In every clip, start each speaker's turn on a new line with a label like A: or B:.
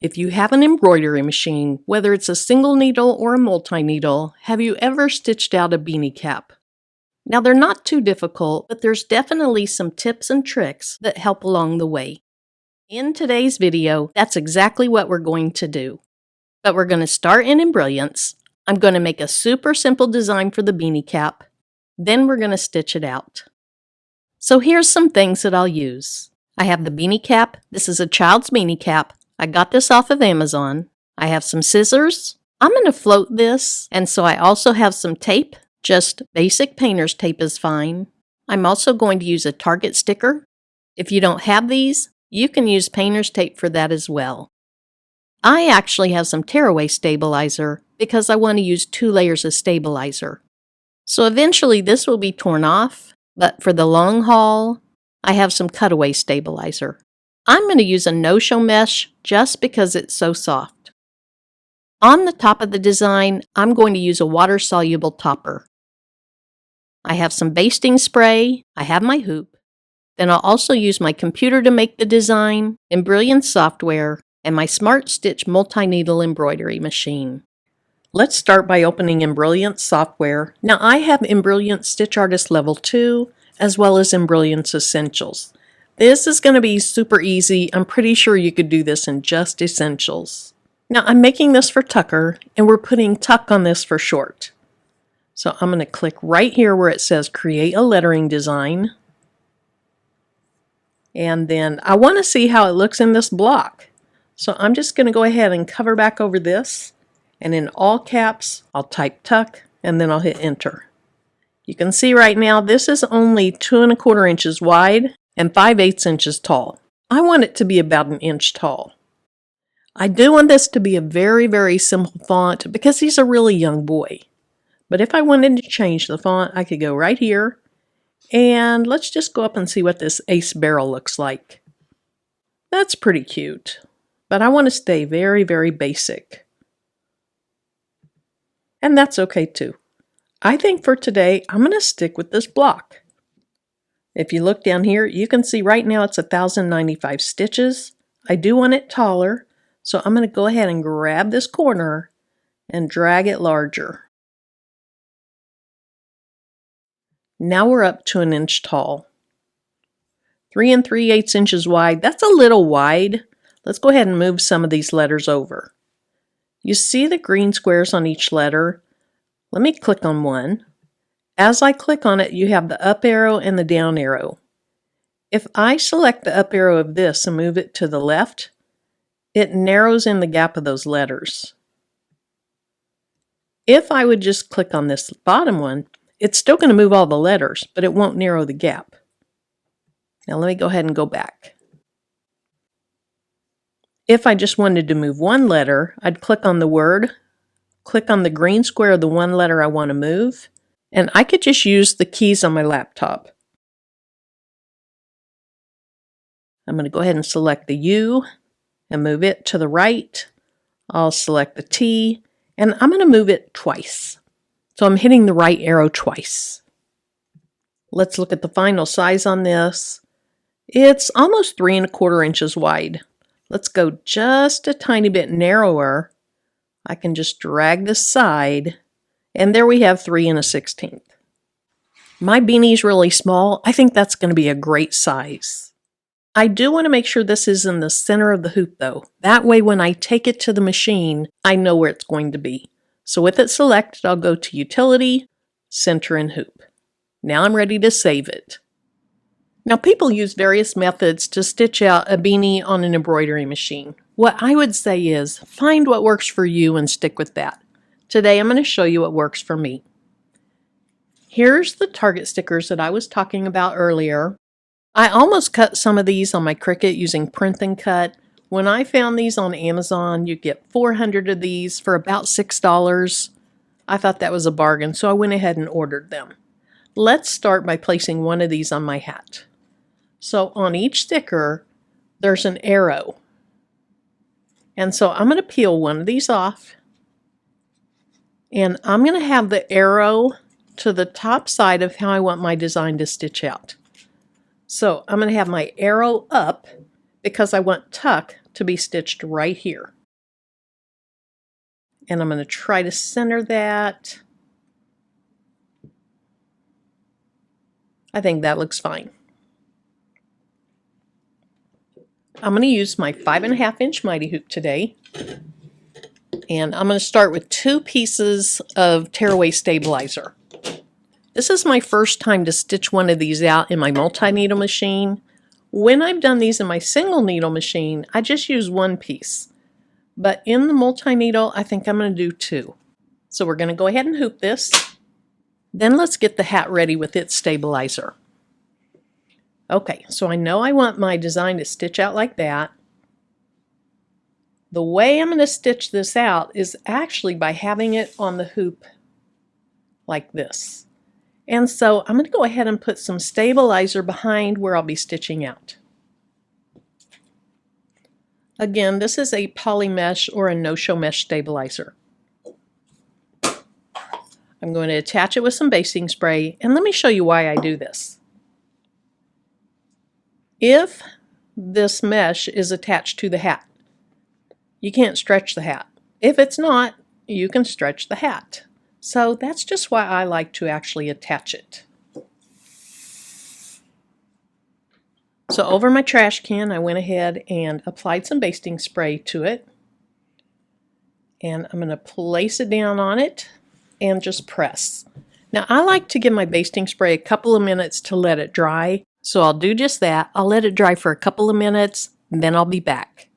A: If you have an embroidery machine, whether it's a single needle or a multi-needle, have you ever stitched out a beanie cap? Now they're not too difficult, but there's definitely some tips and tricks that help along the way. In today's video, that's exactly what we're going to do. But we're going to start in Embrilliance. I'm going to make a super simple design for the beanie cap. Then we're going to stitch it out. So here's some things that I'll use. I have the beanie cap. This is a child's beanie cap. I got this off of Amazon. I have some scissors. I'm going to float this, and so I also have some tape. Just basic painter's tape is fine. I'm also going to use a Target sticker. If you don't have these, you can use painter's tape for that as well. I actually have some tearaway stabilizer because I want to use 2 layers of stabilizer. So eventually this will be torn off, but for the long haul, I have some cutaway stabilizer. I'm going to use a no-show mesh just because it's so soft. On the top of the design, I'm going to use a water-soluble topper. I have some basting spray, I have my hoop, then I'll also use my computer to make the design, Embrilliance software, and my SmartStitch multi-needle embroidery machine. Let's start by opening Embrilliance software. Now I have Embrilliance Stitch Artist Level 2 as well as Embrilliance Essentials. This is going to be super easy. I'm pretty sure you could do this in just Essentials. Now I'm making this for Tucker and we're putting Tuck on this for short. So I'm going to click right here where it says Create a Lettering Design. And then I want to see how it looks in this block. So I'm just going to go ahead and cover back over this. And in all caps, I'll type Tuck and then I'll hit Enter. You can see right now this is only 2 1/4 inches wide and 5/8 inches tall. I want it to be about 1 inch tall. I do want this to be a very, very simple font because he's a really young boy. But if I wanted to change the font, I could go right here. And let's just go up and see what this ace barrel looks like. That's pretty cute. But I want to stay very, very basic. And that's okay too. I think for today, I'm going to stick with this block. If you look down here, you can see right now it's 1,095 stitches. I do want it taller, so I'm going to go ahead and grab this corner and drag it larger. Now we're up to 1 inch tall. 3 3/8 inches wide. That's a little wide. Let's go ahead and move some of these letters over. You see the green squares on each letter? Let me click on one. As I click on it, you have the up arrow and the down arrow. If I select the up arrow of this and move it to the left, it narrows in the gap of those letters. If I would just click on this bottom one, it's still going to move all the letters, but it won't narrow the gap. Now let me go ahead and go back. If I just wanted to move one letter, I'd click on the word, click on the green square of the one letter I want to move, and I could just use the keys on my laptop. I'm going to go ahead and select the U and move it to the right. I'll select the T, and I'm going to move it twice. So I'm hitting the right arrow twice. Let's look at the final size on this. It's almost 3 1/4 inches wide. Let's go just a tiny bit narrower. I can just drag this side, and there we have 3 1/16. My beanie's really small. I think that's going to be a great size. I do want to make sure this is in the center of the hoop though. That way when I take it to the machine, I know where it's going to be. So with it selected, I'll go to Utility, Center and Hoop. Now I'm ready to save it. Now people use various methods to stitch out a beanie on an embroidery machine. What I would say is find what works for you and stick with that. Today I'm going to show you what works for me. Here's the Target stickers that I was talking about earlier. I almost cut some of these on my Cricut using Print and Cut. When I found these on Amazon, you get 400 of these for about $6. I thought that was a bargain, so I went ahead and ordered them. Let's start by placing one of these on my hat. So on each sticker, there's an arrow. And so I'm going to peel one of these off. And I'm going to have the arrow to the top side of how I want my design to stitch out. So I'm going to have my arrow up because I want Tuck to be stitched right here. And I'm going to try to center that. I think that looks fine. I'm going to use my 5.5-inch mighty hoop today. And I'm going to start with 2 pieces of tearaway stabilizer. This is my first time to stitch one of these out in my multi-needle machine. When I've done these in my single needle machine, I just use 1 piece. But in the multi-needle, I think I'm going to do 2. So we're going to go ahead and hoop this. Then let's get the hat ready with its stabilizer. Okay, so I know I want my design to stitch out like that. The way I'm going to stitch this out is actually by having it on the hoop like this. And so I'm going to go ahead and put some stabilizer behind where I'll be stitching out. Again, this is a poly mesh or a no-show mesh stabilizer. I'm going to attach it with some basting spray, and let me show you why I do this. If this mesh is attached to the hat, you can't stretch the hat. If it's not, you can stretch the hat. So that's just why I like to actually attach it. So over my trash can, I went ahead and applied some basting spray to it. And I'm going to place it down on it and just press. Now I like to give my basting spray a couple of minutes to let it dry. So I'll do just that. I'll let it dry for a couple of minutes, and then I'll be back.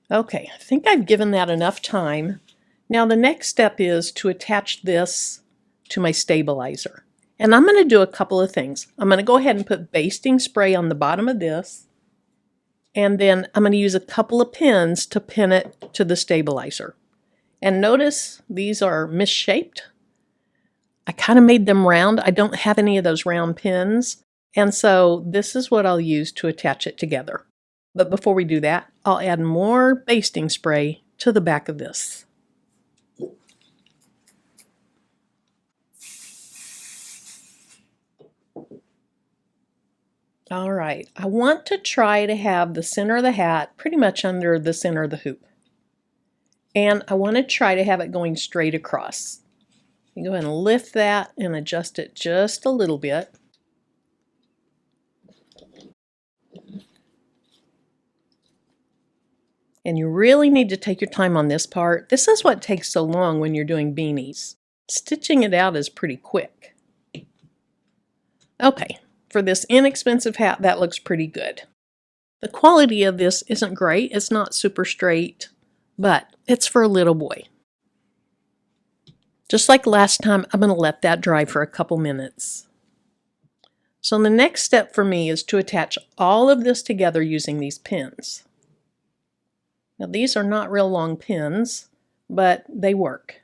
A: Okay, I think I've given that enough time. Now the next step is to attach this to my stabilizer. And I'm going to do a couple of things. I'm going to go ahead and put basting spray on the bottom of this. And then I'm going to use a couple of pins to pin it to the stabilizer. And notice these are misshaped. I kind of made them round. I don't have any of those round pins. And so this is what I'll use to attach it together. But before we do that, I'll add more basting spray to the back of this. All right, I want to try to have the center of the hat pretty much under the center of the hoop. And I want to try to have it going straight across. You go ahead and lift that and adjust it just a little bit. And you really need to take your time on this part. This is what takes so long when you're doing beanies. Stitching it out is pretty quick. Okay, for this inexpensive hat, that looks pretty good. The quality of this isn't great. It's not super straight, but it's for a little boy. Just like last time, I'm going to let that dry for a couple minutes. So the next step for me is to attach all of this together using these pins. Now these are not real long pins, but they work.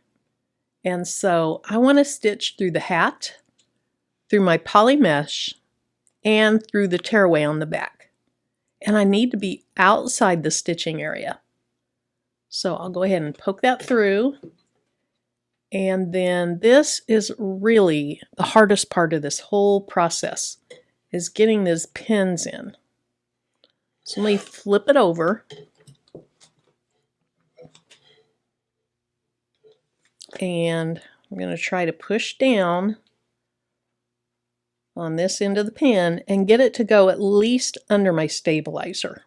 A: And so I want to stitch through the hat, through my poly mesh, and through the tearaway on the back. And I need to be outside the stitching area. So I'll go ahead and poke that through. And then this is really the hardest part of this whole process, is getting these pins in. So let me flip it over. And I'm going to try to push down on this end of the pin and get it to go at least under my stabilizer.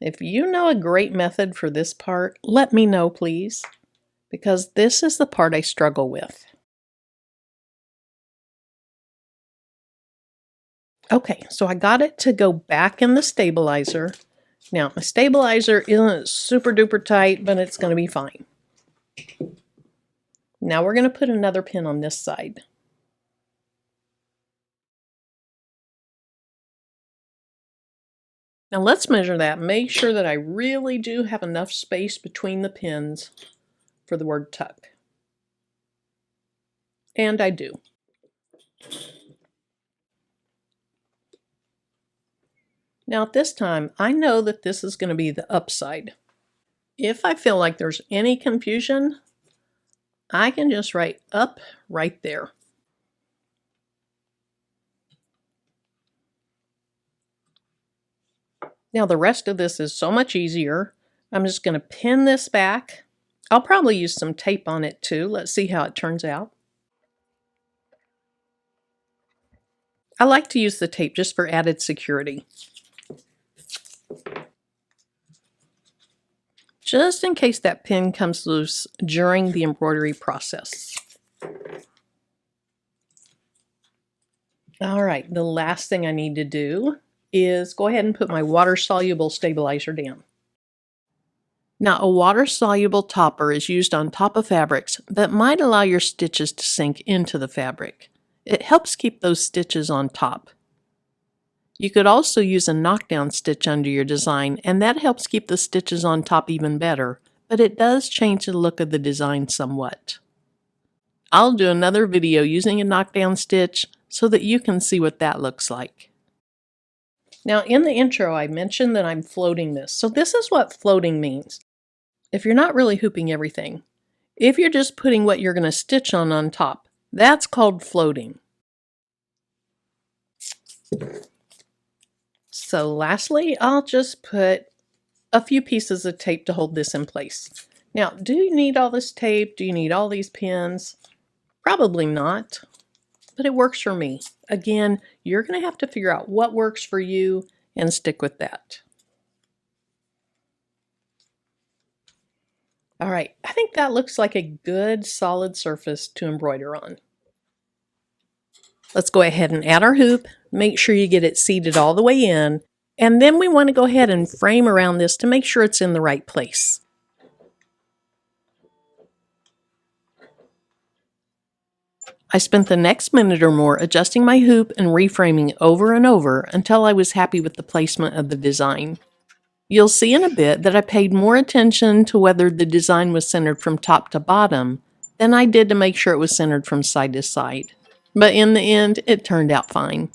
A: If you know a great method for this part, let me know, please, because this is the part I struggle with. Okay, so I got it to go back in the stabilizer. Now, my stabilizer isn't super duper tight, but it's going to be fine. Now we're going to put another pin on this side. Now let's measure that. Make sure that I really do have enough space between the pins for the word tuck. And I do. Now at this time, I know that this is going to be the upside. If I feel like there's any confusion, I can just write up right there. Now the rest of this is so much easier. I'm just going to pin this back. I'll probably use some tape on it too. Let's see how it turns out. I like to use the tape just for added security. Just in case that pin comes loose during the embroidery process. All right, the last thing I need to do is go ahead and put my water-soluble stabilizer down. Now, a water-soluble topper is used on top of fabrics that might allow your stitches to sink into the fabric. It helps keep those stitches on top. You could also use a knockdown stitch under your design, and that helps keep the stitches on top even better, but it does change the look of the design somewhat. I'll do another video using a knockdown stitch so that you can see what that looks like. Now in the intro I mentioned that I'm floating this, so this is what floating means. If you're not really hooping everything, if you're just putting what you're going to stitch on top, that's called floating. So lastly, I'll just put a few pieces of tape to hold this in place. Now, do you need all this tape? Do you need all these pins? Probably not, but it works for me. Again, you're going to have to figure out what works for you and stick with that. All right, I think that looks like a good solid surface to embroider on. Let's go ahead and add our hoop. Make sure you get it seated all the way in. And then we want to go ahead and frame around this to make sure it's in the right place. I spent the next minute or more adjusting my hoop and reframing over and over until I was happy with the placement of the design. You'll see in a bit that I paid more attention to whether the design was centered from top to bottom than I did to make sure it was centered from side to side. But in the end, it turned out fine.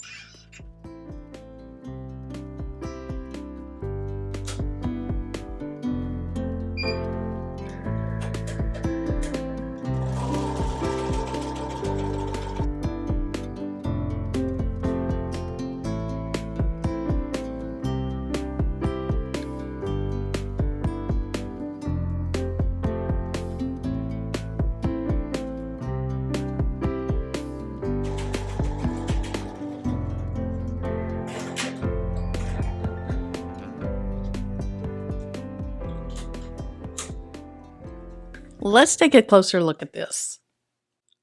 A: Let's take a closer look at this.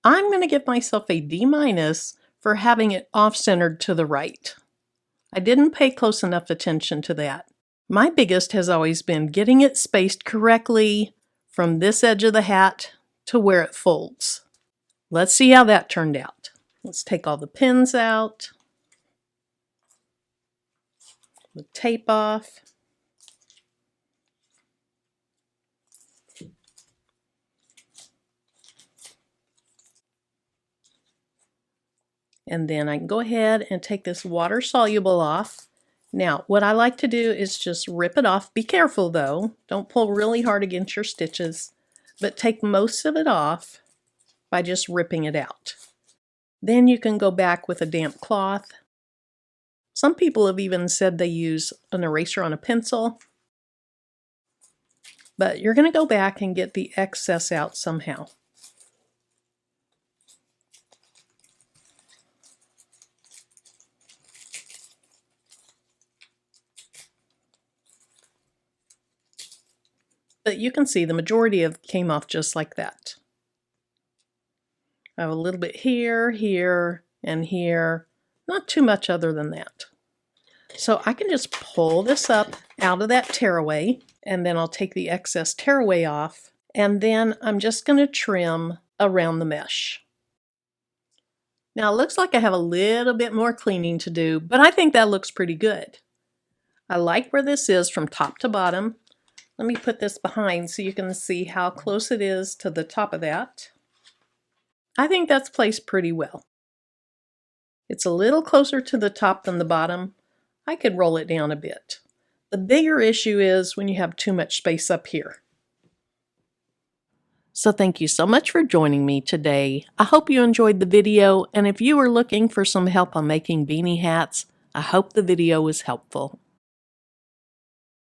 A: I'm going to give myself a D- for having it off-centered to the right. I didn't pay close enough attention to that. My biggest has always been getting it spaced correctly from this edge of the hat to where it folds. Let's see how that turned out. Let's take all the pins out, the tape off. And then I can go ahead and take this water soluble off. Now, what I like to do is just rip it off. Be careful though, don't pull really hard against your stitches, but take most of it off by just ripping it out. Then you can go back with a damp cloth. Some people have even said they use an eraser on a pencil, but you're going to go back and get the excess out somehow. But you can see the majority of it came off just like that. I have a little bit here, here, and here. Not too much other than that. So I can just pull this up out of that tearaway, and then I'll take the excess tearaway off, and then I'm just going to trim around the mesh. Now it looks like I have a little bit more cleaning to do, but I think that looks pretty good. I like where this is from top to bottom. Let me put this behind so you can see how close it is to the top of that. I think that's placed pretty well. It's a little closer to the top than the bottom. I could roll it down a bit. The bigger issue is when you have too much space up here. So thank you so much for joining me today. I hope you enjoyed the video, and if you are looking for some help on making beanie hats, I hope the video was helpful.